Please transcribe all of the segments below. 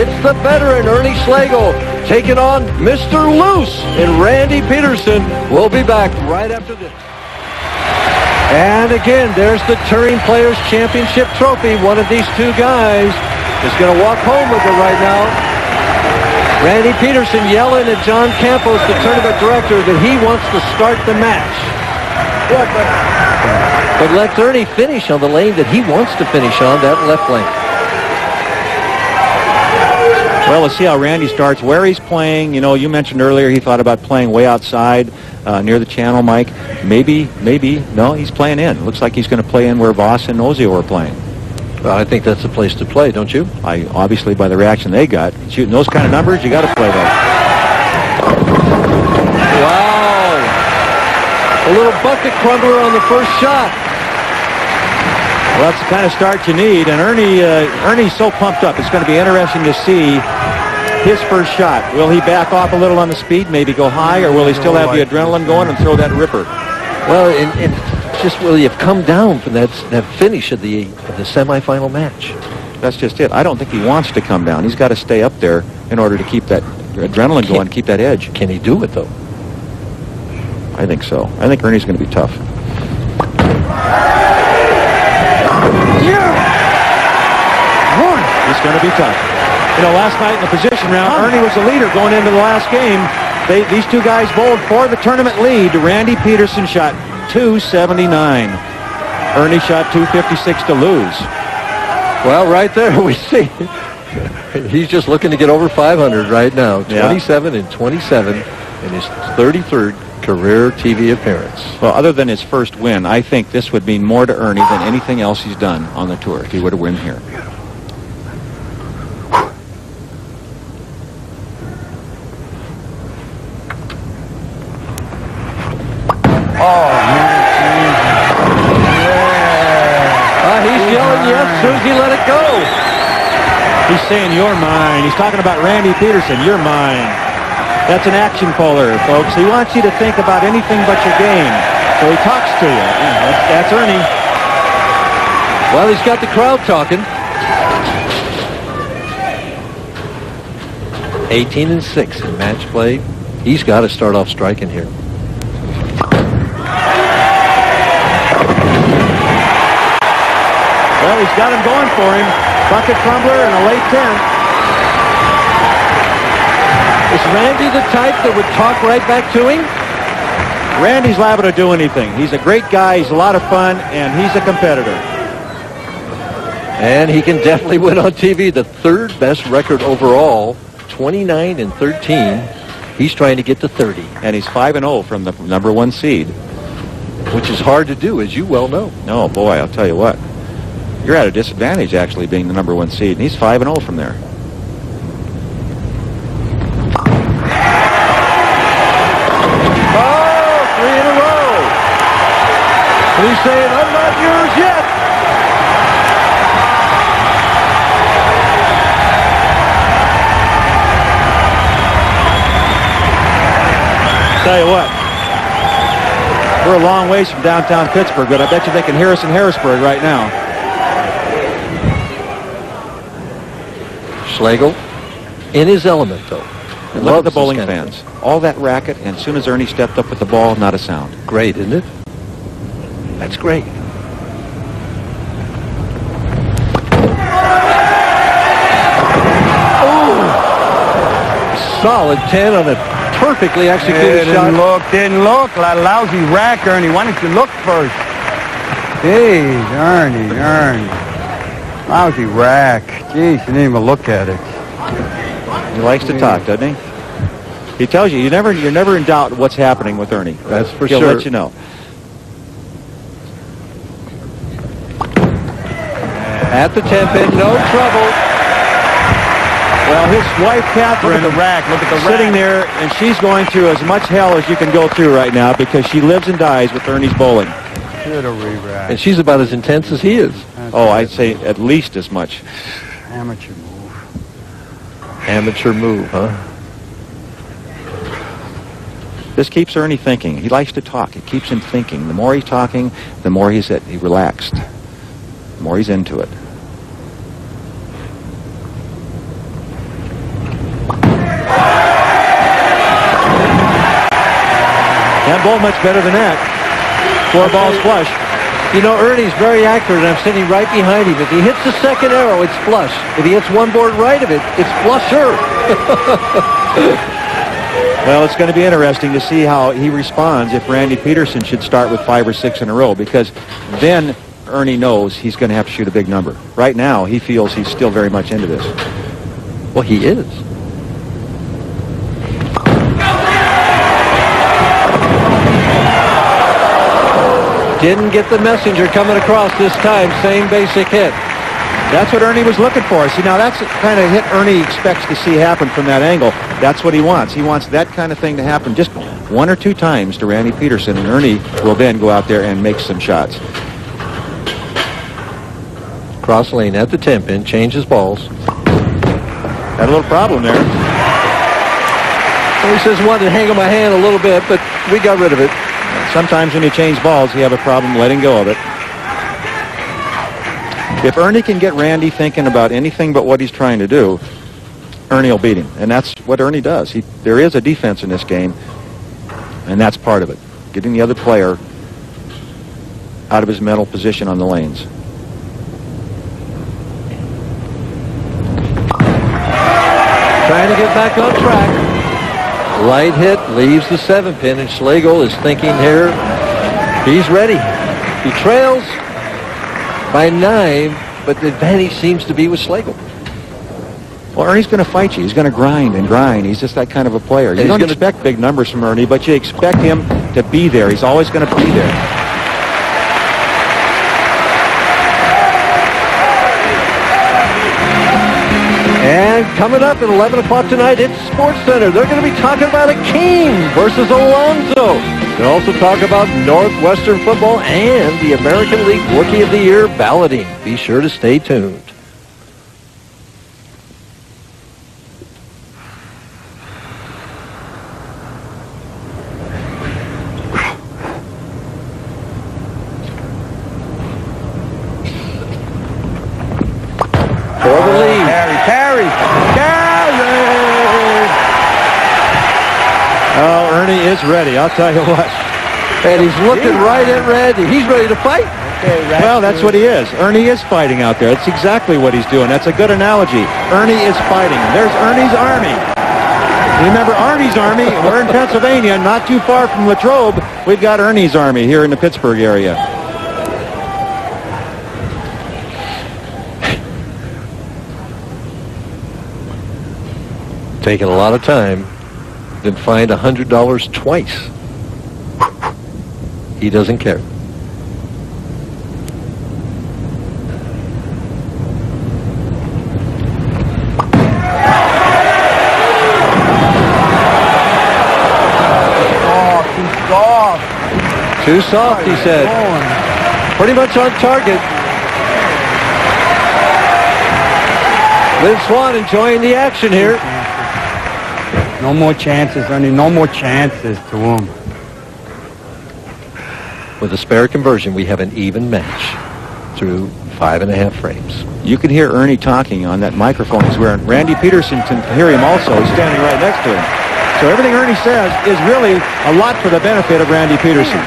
It's the veteran Ernie Schlegel taking on Mr. Loose in Randy Pedersen. We'll be back right after this. And again, there's the Touring Players Championship trophy. One of these two guys is going to walk home with it right now. Randy Pedersen yelling at John Campos, the tournament director, that he wants to start the match. But let Ernie finish on the lane that he wants to finish on, that left lane. Well, let's see how Randy starts, where he's playing. You know, you mentioned earlier he thought about playing way outside near the channel, Mike. Maybe. No, he's playing in. Looks like he's going to play in where Voss and Ozio are playing. Well, I think that's the place to play, don't you? Obviously, by the reaction they got, shooting those kind of numbers, you got to play that. Wow! A little bucket crumbler on the first shot. Well, that's the kind of start you need, and Ernie's so pumped up. It's going to be interesting to see his first shot. Will he back off a little on the speed, maybe go high, or will he still have the adrenaline going and throw that ripper? Well, and just will he have come down from that finish of the semifinal match? That's just it. I don't think he wants to come down. He's got to stay up there in order to keep that adrenaline going, keep that edge. Can he do it, though? I think so. I think Ernie's going to be tough. It's going to be tough. You know, last night in the position round, Ernie was the leader going into the last game. These two guys bowled for the tournament lead. Randy Pedersen shot .279. Ernie shot .256 to lose. Well, right there we see he's just looking to get over 500 right now. 27 and 27 in his 33rd career TV appearance. Well, other than his first win, I think this would mean more to Ernie than anything else he's done on the tour if he would have won here. He's yelling yes as soon as he let it go. He's saying, you're mine. He's talking about Randy Pedersen, you're mine. That's an action puller, folks. He wants you to think about anything but your game. So he talks to you. That's Ernie. Well, he's got the crowd talking. 18 and 6 in match play. He's got to start off striking here. Well, he's got him going for him. Bucket crumbler and a late 10. Is Randy the type that would talk right back to him? Randy's liable to do anything. He's a great guy. He's a lot of fun, and he's a competitor. And he can definitely win on TV. The third best record overall, 29 and 13. He's trying to get to 30. And he's 5-0 from the #1 seed. Which is hard to do, as you well know. No, boy, I'll tell you what. You're at a disadvantage, actually, being the #1 seed. And he's 5-0 from there. Oh, 3 in a row. And he's saying, I'm not yours yet. Tell you what. We're a long ways from downtown Pittsburgh, but I bet you they can hear us in Harrisburg right now. Schlegel in his element, though. And look at the bowling fans. All that racket, and as soon as Ernie stepped up with the ball, not a sound. Great, isn't it? That's great. Oh! Solid 10 on a perfectly executed shot. Didn't look. That lousy rack, Ernie. Why don't you look first? Jeez, Ernie. Lousy rack. Jeez, you didn't even look at it. He likes to talk, doesn't he? He tells you, you're never in doubt what's happening with Ernie. That's for He'll sure. let you know. At the 10-pin, no trouble. Well, his wife, Catherine, Look at the rack. sitting there, and she's going through as much hell as you can go through right now because she lives and dies with Ernie's bowling. And she's about as intense as he is. Oh, I'd say at least as much. Amateur move. Amateur move, huh? This keeps Ernie thinking. He likes to talk. It keeps him thinking. The more he's talking, the more he's relaxed. The more he's into it. That ball much better than that. 4 balls flush. You know, Ernie's very accurate, and I'm sitting right behind him. If he hits the second arrow, it's flush. If he hits one board right of it, it's flusher. Well, it's going to be interesting to see how he responds if Randy Pedersen should start with 5 or 6 in a row, because then Ernie knows he's going to have to shoot a big number. Right now, he feels he's still very much into this. Well, he is. Didn't get the messenger coming across this time. Same basic hit. That's what Ernie was looking for. See, now that's the kind of hit Ernie expects to see happen from that angle. That's what he wants. He wants that kind of thing to happen just 1 or 2 times to Randy Pedersen, and Ernie will then go out there and make some shots. Cross lane at the 10-pin, changes balls. Had a little problem there. Well, he says wanted to hang on my hand a little bit, but we got rid of it. Sometimes when you change balls, you have a problem letting go of it. If Ernie can get Randy thinking about anything but what he's trying to do, Ernie will beat him. And that's what Ernie does. There is a defense in this game, and that's part of it. Getting the other player out of his mental position on the lanes. Trying to get back on track. Light hit, leaves the 7-pin, and Schlegel is thinking here. He's ready. He trails by 9, but the advantage seems to be with Schlegel. Well, Ernie's going to fight you. He's going to grind and grind. He's just that kind of a player. You don't expect big numbers from Ernie, but you expect him to be there. He's always going to be there. And coming up at 11 o'clock tonight, it's Sports Center. They're going to be talking about Akeem versus Alonzo. They'll also talk about Northwestern football and the American League Rookie of the Year balloting. Be sure to stay tuned. For the lead. Carry! Oh, Ernie is ready. I'll tell you what. And he's looking right at Randy. He's ready to fight. Well, that's what he is. Ernie is fighting out there. That's exactly what he's doing. That's a good analogy. Ernie is fighting. There's Ernie's Army. Remember Arnie's Army? We're in Pennsylvania, not too far from Latrobe. We've got Ernie's Army here in the Pittsburgh area. Taking a lot of time. Been fined $100 twice. He doesn't care. Too soft, he said. Pretty much on target. Liv Swan enjoying the action here. No more chances, Ernie. No more chances to him. With a spare conversion, we have an even match through 5.5 frames. You can hear Ernie talking on that microphone he's wearing. Randy Pedersen can hear him also. He's standing right next to him. So everything Ernie says is really a lot for the benefit of Randy Pedersen.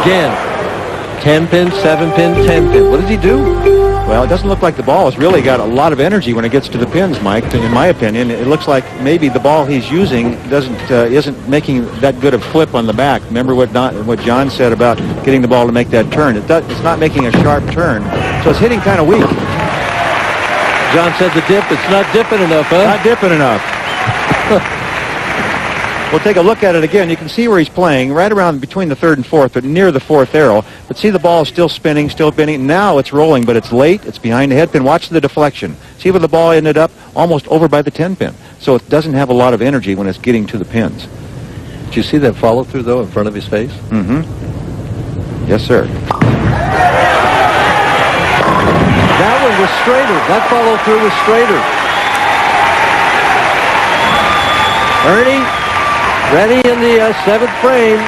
Again, 10-pin, 7-pin, 10-pin. What does he do? Well, it doesn't look like the ball has really got a lot of energy when it gets to the pins, Mike. In my opinion, it looks like maybe the ball he's using isn't making that good of flip on the back. Remember what John said about getting the ball to make that turn. It's not making a sharp turn, so it's hitting kind of weak. John said the dip. It's not dipping enough, huh? Not dipping enough. We'll take a look at it again. You can see where he's playing, right around between the 3rd and 4th, but near the 4th arrow. But see the ball is still spinning. Now it's rolling, but it's late. It's behind the head pin. Watch the deflection. See where the ball ended up? Almost over by the 10-pin. So it doesn't have a lot of energy when it's getting to the pins. Did you see that follow-through, though, in front of his face? Mm-hmm. Yes, sir. That one was straighter. That follow-through was straighter. Ernie ready in the 7th frame.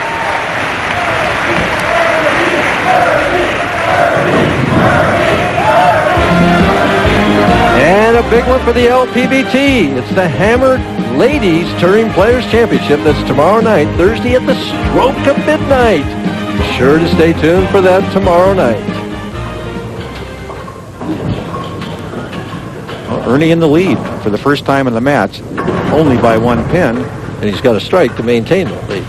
And a big one for the LPBT. It's the Hammered Ladies Touring Players Championship. That's tomorrow night, Thursday at the stroke of midnight. Be sure to stay tuned for that tomorrow night. Well, Ernie in the lead for the first time in the match, only by 1 pin. And he's got a strike to maintain that lead.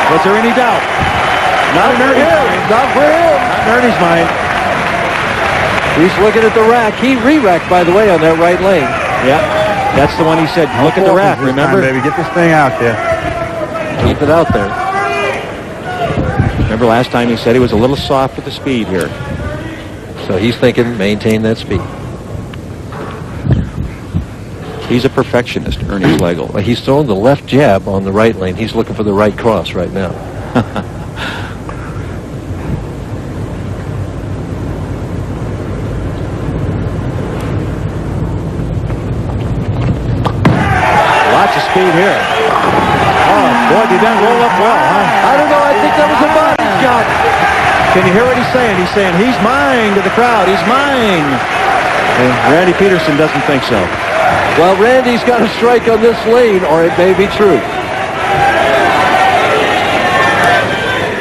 Was there any doubt? Not in Ernie's mind. Not for him. Not in Ernie's mind. He's looking at the rack. He re-racked, by the way, on that right lane. Yeah, that's the one he said, look at the rack, remember? Baby, get this thing out there. Keep it out there. Remember last time he said he was a little soft with the speed here. So he's thinking maintain that speed. He's a perfectionist, Ernie Schlegel. Well, he's throwing the left jab on the right lane. He's looking for the right cross right now. Lots of speed here. Oh, boy, did that roll up well, huh? I don't know. I think that was a body shot. Can you hear what he's saying? He's saying, he's mine to the crowd. He's mine. And Randy Pedersen doesn't think so. Well, Randy's got a strike on this lane, or it may be true.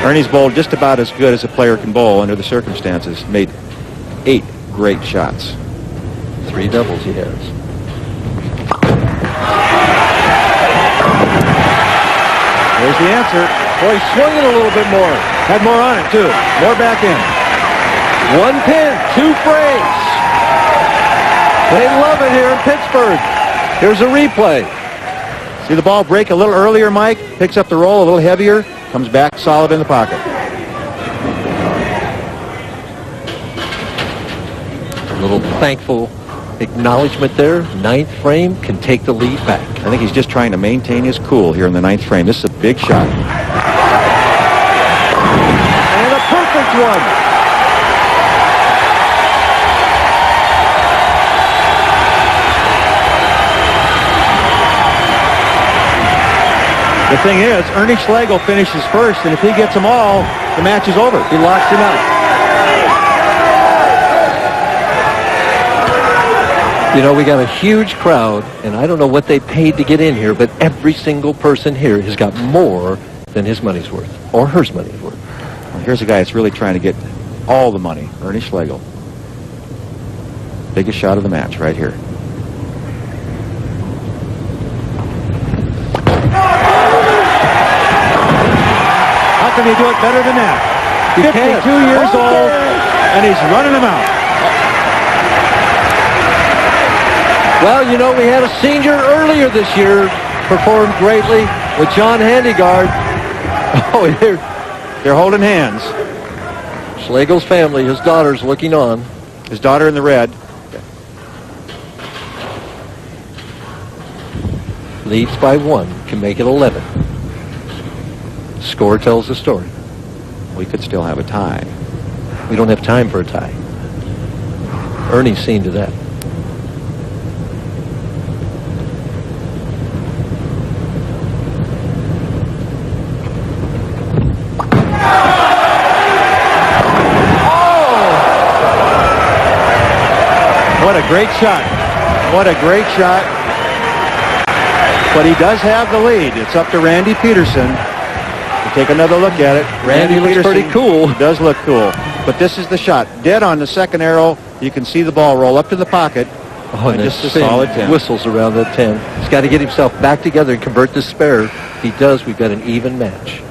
Ernie's bowled just about as good as a player can bowl under the circumstances. Made 8 great shots. 3 doubles he has. There's the answer. Boy, he swung it a little bit more. Had more on it, too. More back in. 1 pin, 2 frames. They love it here in Pittsburgh. Here's a replay. See the ball break a little earlier, Mike? Picks up the roll a little heavier. Comes back solid in the pocket. A little thankful acknowledgement there. 9th frame can take the lead back. I think he's just trying to maintain his cool here in the 9th frame. This is a big shot. And a perfect one. The thing is, Ernie Schlegel finishes first, and if he gets them all, the match is over. He locks him out. You know, we got a huge crowd, and I don't know what they paid to get in here, but every single person here has got more than his money's worth, or hers money's worth. Well, here's a guy that's really trying to get all the money, Ernie Schlegel. Biggest shot of the match right here. How can he do it better than that? 52 years old, and he's running them out. Well, you know, we had a senior earlier this year performed greatly with John Handigard. Oh, they're holding hands. Schlegel's family, his daughter's looking on. His daughter in the red. Leads by 1, can make it 11. Score tells the story. We could still have a tie. We don't have time for a tie. Ernie's seen to that. What a great shot. What a great shot. But he does have the lead. It's up to Randy Pedersen. Take another look at it. Randy looks Pedersen pretty cool. Does look cool. But this is the shot. Dead on the second arrow. You can see the ball roll up to the pocket. Oh, and just a solid 10. Whistles around that 10. He's got to get himself back together and convert this spare. If he does, we've got an even match.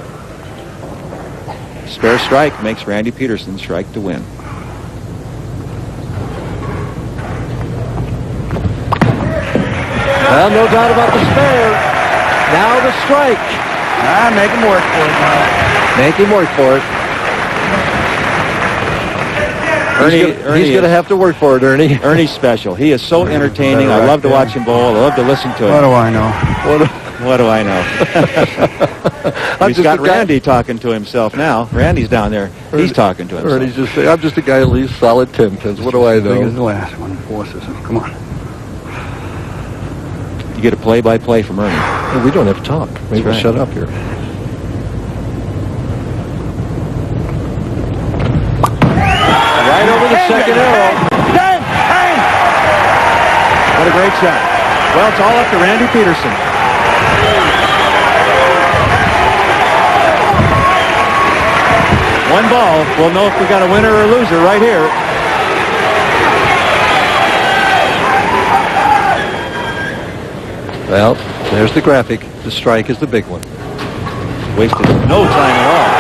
Spare strike makes Randy Pedersen strike to win. Well, no doubt about the spare. Now the strike. Make him work for it now. Make him work for it. He's going to have to work for it, Ernie. Ernie's special. He is so entertaining. I love to watch him bowl. I love to listen to him. What do I know? What do I know? He's got Randy talking to himself now. Randy's down there. He's talking to himself. Ernie's just saying, I'm just a guy who leaves solid 10 pins. What do I know? Big as the last one and forces him. Come on. You get a play-by-play from Ernie. Hey, we don't have to talk. Maybe we'll shut up here. Right over the second arrow. What a great shot. Well, it's all up to Randy Pedersen. One ball. We'll know if we got a winner or a loser right here. Well, there's the graphic. The strike is the big one. Wasted no time at all.